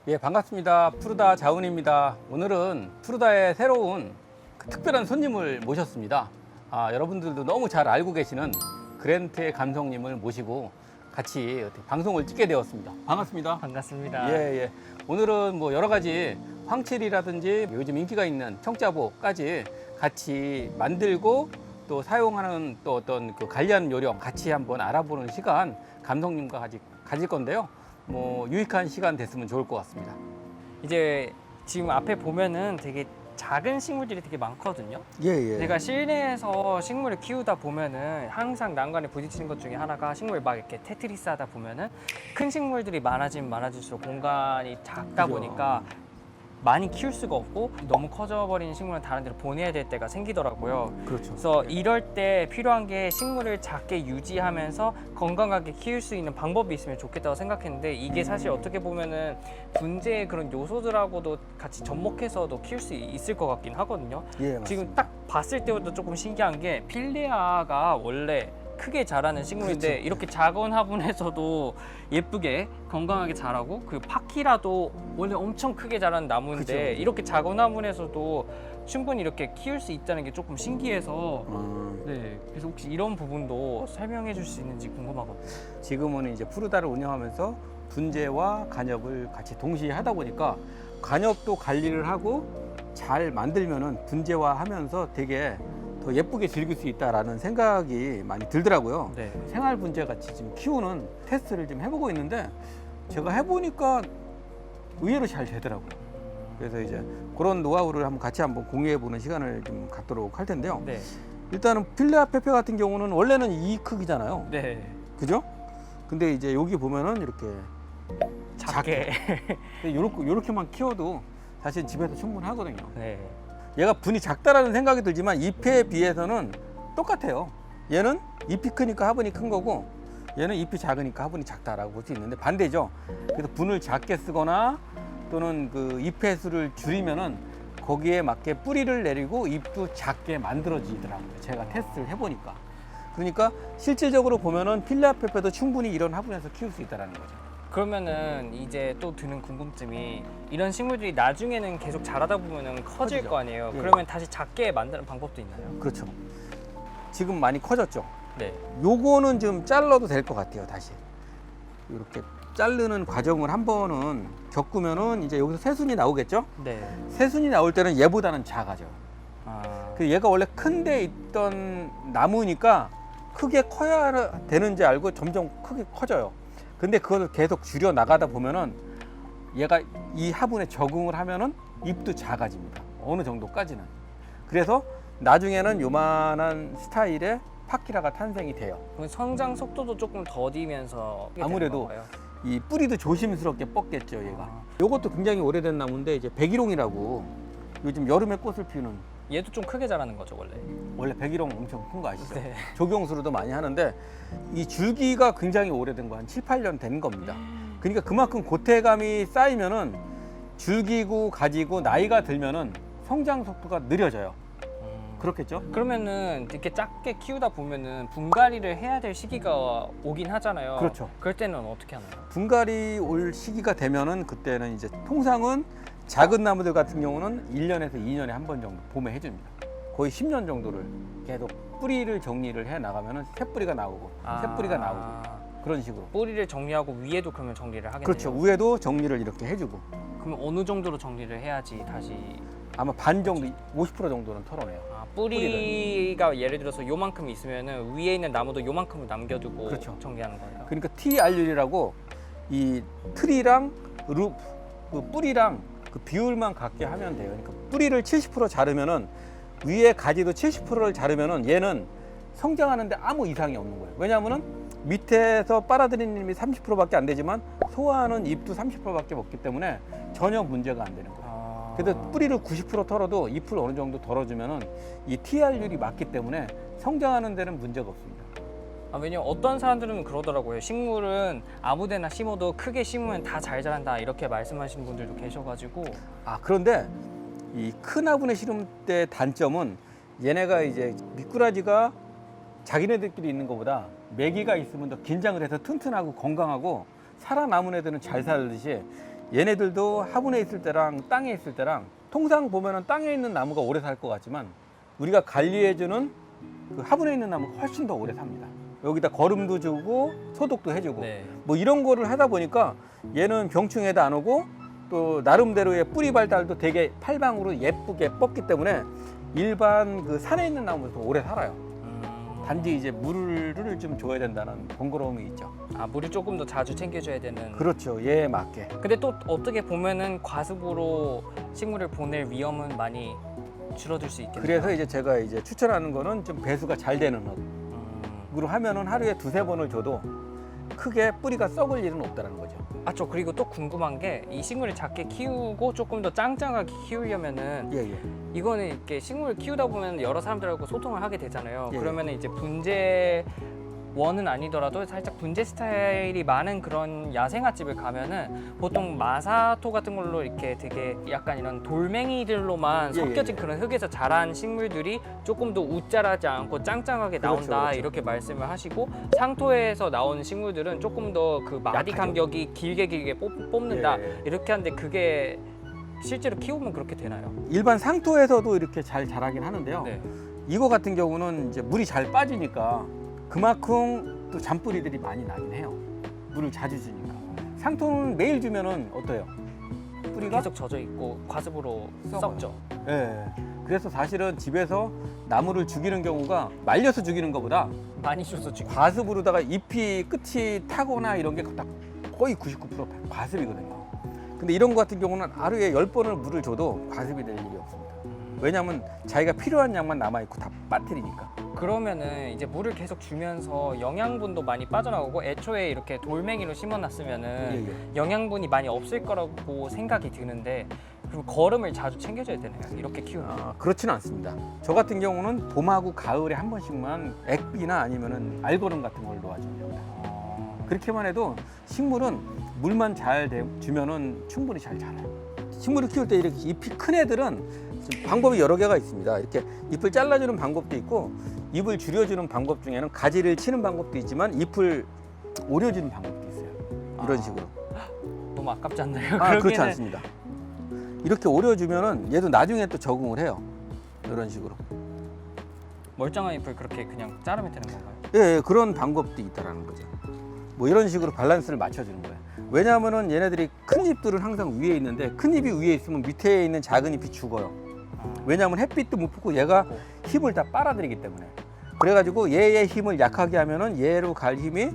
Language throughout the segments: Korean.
예, 반갑습니다. 푸르다 자운입니다. 오늘은 푸르다의 새로운 특별한 손님을 모셨습니다. 여러분들도 너무 잘 알고 계시는 그랜트의 감독님을 모시고 같이 방송을 찍게 되었습니다. 반갑습니다. 반갑습니다. 예. 오늘은 뭐 여러 가지 황칠이라든지 요즘 인기가 있는 청자복까지 같이 만들고 또 사용하는 또 어떤 그 관리하는 요령 같이 한번 알아보는 시간 감독님과 같이 가질 건데요. 뭐 유익한 시간 됐으면 좋을 것 같습니다. 이제 지금 앞에 보면은 되게 작은 식물들이 되게 많거든요. 예. 제가 실내에서 식물을 키우다 보면은 항상 난관에 부딪히는 것 중에 하나가 식물 막 이렇게 테트리스 하다 보면은 큰 식물들이 많아지면 많아질수록 공간이 작다 그죠. 보니까 많이 키울 수가 없고 너무 커져버린 식물은 다른 데로 보내야 될 때가 생기더라고요. 그렇죠. 그래서 이럴 때 필요한 게 식물을 작게 유지하면서 건강하게 키울 수 있는 방법이 있으면 좋겠다고 생각했는데 이게 사실 어떻게 보면은 분재의 그런 요소들하고도 같이 접목해서도 키울 수 있을 것 같긴 하거든요. 예, 지금 딱 봤을 때부터 조금 신기한 게 필레아가 원래 크게 자라는 식물인데 그렇죠. 이렇게 작은 화분에서도 예쁘게 건강하게 자라고 그 파키라도 원래 엄청 크게 자라는 나무인데 그렇죠. 이렇게 작은 화분에서도 충분히 이렇게 키울 수 있다는 게 조금 신기해서 네, 그래서 혹시 이런 부분도 설명해 줄 수 있는지 궁금하거든요. 지금은 이제 푸르다를 운영하면서 분재와 간엽을 같이 동시에 하다 보니까 간엽도 관리를 하고 잘 만들면은 분재화하면서 되게 더 예쁘게 즐길 수 있다라는 생각이 많이 들더라고요. 네. 생활 분재 같이 지금 키우는 테스트를 좀 해보고 있는데 제가 해보니까 의외로 잘 되더라고요. 그래서 이제 그런 노하우를 한번 공유해보는 시간을 좀 갖도록 할 텐데요. 네. 일단은 필레아 페페 같은 경우는 원래는 이 크기잖아요. 네. 그죠? 근데 이제 여기 보면은 이렇게 작게. 요렇게만 키워도 사실 집에서 충분하거든요. 네. 얘가 분이 작다라는 생각이 들지만 잎에 비해서는 똑같아요. 얘는 잎이 크니까 화분이 큰 거고 얘는 잎이 작으니까 화분이 작다라고 볼 수 있는데 반대죠. 그래서 분을 작게 쓰거나 또는 그 잎의 수를 줄이면은 거기에 맞게 뿌리를 내리고 잎도 작게 만들어지더라고요. 제가 테스트를 해보니까. 그러니까 실질적으로 보면은 필레아 페페도 충분히 이런 화분에서 키울 수 있다는 거죠. 그러면은 이제 또 드는 궁금증이 이런 식물들이 나중에는 계속 자라다 보면은 커질 커지죠. 거 아니에요. 예. 그러면 다시 작게 만드는 방법도 있나요? 그렇죠. 지금 많이 커졌죠. 네. 요거는 좀 잘라도 될 것 같아요. 다시 이렇게 자르는 과정을 한 번은 겪으면은 이제 여기서 새순이 나오겠죠. 네. 새순이 나올 때는 얘보다는 작아져. 그 얘가 원래 큰 데 있던 나무니까 크게 커야 되는지 알고 점점 크게 커져요. 근데 그걸 계속 줄여 나가다 보면은 얘가 이 화분에 적응을 하면은 잎도 작아집니다. 어느 정도까지는. 그래서 나중에는 요만한 스타일의 파키라가 탄생이 돼요. 그럼 성장 속도도 조금 더디면서 아무래도 이 뿌리도 조심스럽게 뻗겠죠, 얘가. 요것도 굉장히 오래된 나무인데 이제 백일홍이라고 요즘 여름에 꽃을 피우는, 얘도 좀 크게 자라는 거죠 원래. 원래 백일홍 엄청 큰 거 아시죠? 네. 조경수로도 많이 하는데 이 줄기가 굉장히 오래된 거 한 7, 8년 된 겁니다. 그러니까 그만큼 고태감이 쌓이면은 줄기고 가지고 나이가 들면은 성장 속도가 느려져요. 그렇겠죠? 그러면은 이렇게 작게 키우다 보면은 분갈이를 해야 될 시기가 오긴 하잖아요. 그렇죠. 그럴 때는 어떻게 하나요? 분갈이 올 시기가 되면은 그때는 이제 통상은 작은 나무들 같은 경우는 1년에서 2년에 한 번 정도 봄에 해줍니다. 거의 10년 정도를 계속 뿌리를 정리를 해 나가면은 새 뿌리가 나오고 새 뿌리가 나오고 그런 식으로. 뿌리를 정리하고 위에도 그러면 정리를 하겠네요. 그렇죠. 위에도 정리를 이렇게 해주고 그러면 어느 정도로 정리를 해야지 다시 아마 반 정도, 50% 정도는 털어내요. 뿌리가 예를 들어서 요만큼 있으면은 위에 있는 나무도 요만큼을 남겨두고 그렇죠. 정리하는 거예요. 그러니까 TRU라고 이 트리랑 그 뿌리랑 그 비율만 같게 하면 돼요. 그러니까 뿌리를 70% 자르면은 위에 가지도 70%를 자르면은 얘는 성장하는데 아무 이상이 없는 거예요. 왜냐하면은 밑에서 빨아들이는 잎이 30%밖에 안 되지만 소화하는 잎도 30%밖에 없기 때문에 전혀 문제가 안 되는 거예요. 그래도 뿌리를 90% 털어도 잎을 어느 정도 덜어주면은 이 TR율이 맞기 때문에 성장하는 데는 문제가 없습니다. 왜냐면 어떤 사람들은 그러더라고요. 식물은 아무데나 심어도 크게 심으면 다 잘 자란다 이렇게 말씀하시는 분들도 계셔가지고. 그런데 이 큰 화분에 심을 때 단점은 얘네가 이제 미꾸라지가 자기네들끼리 있는 것보다 메기가 있으면 더 긴장을 해서 튼튼하고 건강하고 살아남은 애들은 잘 살듯이 얘네들도 화분에 있을 때랑 땅에 있을 때랑 통상 보면은 땅에 있는 나무가 오래 살 것 같지만 우리가 관리해주는 그 화분에 있는 나무가 훨씬 더 오래 삽니다. 여기다 거름도 주고 소독도 해주고 네. 뭐 이런 거를 하다 보니까 얘는 병충해도 안 오고 또 나름대로의 뿌리 발달도 되게 팔방으로 예쁘게 뻗기 때문에 일반 그 산에 있는 나무도 오래 살아요. 단지 이제 물을 좀 줘야 된다는 번거로움이 있죠. 아, 물을 조금 더 자주 챙겨줘야 되는. 그렇죠. 얘에 맞게. 근데 또 어떻게 보면은 과습으로 식물을 보낼 위험은 많이 줄어들 수 있겠네요. 그래서 이제 제가 이제 추천하는 거는 좀 배수가 잘 되는 흙으로 하면은 하루에 2-3번을 줘도 크게 뿌리가 썩을 일은 없다는 거죠. 아, 저 그리고 또 궁금한 게 이 식물을 작게 키우고 조금 더 짱짱하게 키우려면은 예, 예. 이거는 이렇게 식물을 키우다 보면 여러 사람들하고 소통을 하게 되잖아요. 예. 그러면 이제 분재원은 아니더라도 살짝 분재 스타일이 많은 그런 야생화집을 가면은 보통 마사토 같은 걸로 이렇게 되게 약간 이런 돌멩이들로만 예, 섞여진 예. 그런 흙에서 자란 식물들이 조금 더 웃자라지 않고 짱짱하게 그렇죠, 나온다 그렇죠. 이렇게 말씀을 하시고 상토에서 나온 식물들은 조금 더 그 마디 약하죠. 간격이 길게 뽑는다 예. 이렇게 하는데 그게 실제로 키우면 그렇게 되나요? 일반 상토에서도 이렇게 잘 자라긴 하는데요. 네. 이거 같은 경우는 이제 물이 잘 빠지니까 그만큼 또 잔뿌리들이 많이 나긴 해요. 물을 자주 주니까. 상토는 매일 주면은 어때요? 뿌리가? 계속 젖어 있고 과습으로 썩어요. 썩죠. 예. 그래서 사실은 집에서 나무를 죽이는 경우가 말려서 죽이는 것보다 많이 줘서 지금. 과습으로다가 잎이 끝이 타거나 이런 게 다 거의 99% 과습이거든요. 근데 이런 거 같은 경우는 하루에 10번을 물을 줘도 과습이 될 일이 없습니다. 왜냐하면 자기가 필요한 양만 남아있고 다 빠뜨리니까. 그러면은 이제 물을 계속 주면서 영양분도 많이 빠져나오고 애초에 이렇게 돌멩이로 심어놨으면은 예, 예. 영양분이 많이 없을 거라고 생각이 드는데 그럼 거름을 자주 챙겨줘야 되나요? 이렇게 키우면. 그렇지는 않습니다. 저 같은 경우는 봄하고 가을에 한 번씩만 액비나 아니면은 알거름 같은 걸 놓아주면 됩니다. 그렇게만 해도 식물은 물만 잘 주면은 충분히 잘 자라요. 식물을 키울 때 이렇게 잎이 큰 애들은 지금 방법이 여러 개가 있습니다. 이렇게 잎을 잘라주는 방법도 있고 잎을 줄여주는 방법 중에는 가지를 치는 방법도 있지만 잎을 오려주는 방법도 있어요. 이런 식으로. 너무 아깝지 않나요? 그렇지 그러기에는- 않습니다. 이렇게 오려주면은 얘도 나중에 또 적응을 해요. 이런 식으로. 멀쩡한 잎을 그렇게 그냥 자르면 되는 건가요? 예, 그런 방법도 있다라는 거죠. 뭐 이런 식으로 밸런스를 맞춰주는 거예요. 왜냐하면은 얘네들이 큰 잎들은 항상 위에 있는데 큰 잎이 위에 있으면 밑에 있는 작은 잎이 죽어요. 왜냐하면 햇빛도 못 받고 얘가 힘을 다 빨아들이기 때문에. 그래가지고 얘의 힘을 약하게 하면은 얘로 갈 힘이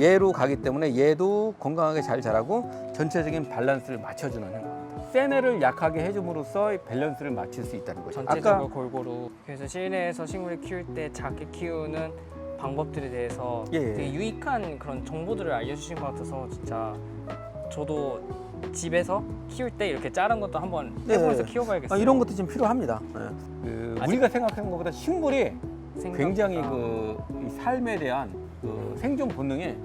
얘로 가기 때문에 얘도 건강하게 잘 자라고 전체적인 밸런스를 맞춰주는 행위입니다. 센 애를 약하게 해줌으로써 밸런스를 맞출 수 있다는 거죠. 전체적으로 골고루. 그래서 실내에서 식물을 키울 때 작게 키우는 방법들에 대해서 예, 예. 되게 유익한 그런 정보들을 알려주신 것 같아서 진짜 저도 집에서 키울 때 이렇게 자른 것도 한번 해보면서 예. 키워봐야겠어요. 이런 것도 좀 필요합니다. 우리가 생각하는 것보다 식물이 생각보다 굉장히 이 삶에 대한 그 생존 본능이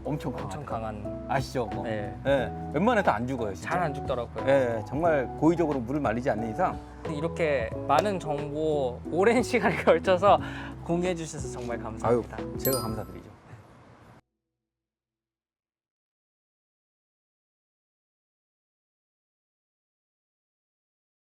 엄청 엄청 강하더라고요. 강한. 아시죠? 그거? 네. 예, 웬만해서 안 죽어요. 진짜. 잘 안 죽더라고요. 예, 정말 고의적으로 물을 말리지 않는 이상 이렇게 많은 정보 오랜 시간에 걸쳐서 공유해 주셔서 정말 감사합니다. 제가 감사드리죠.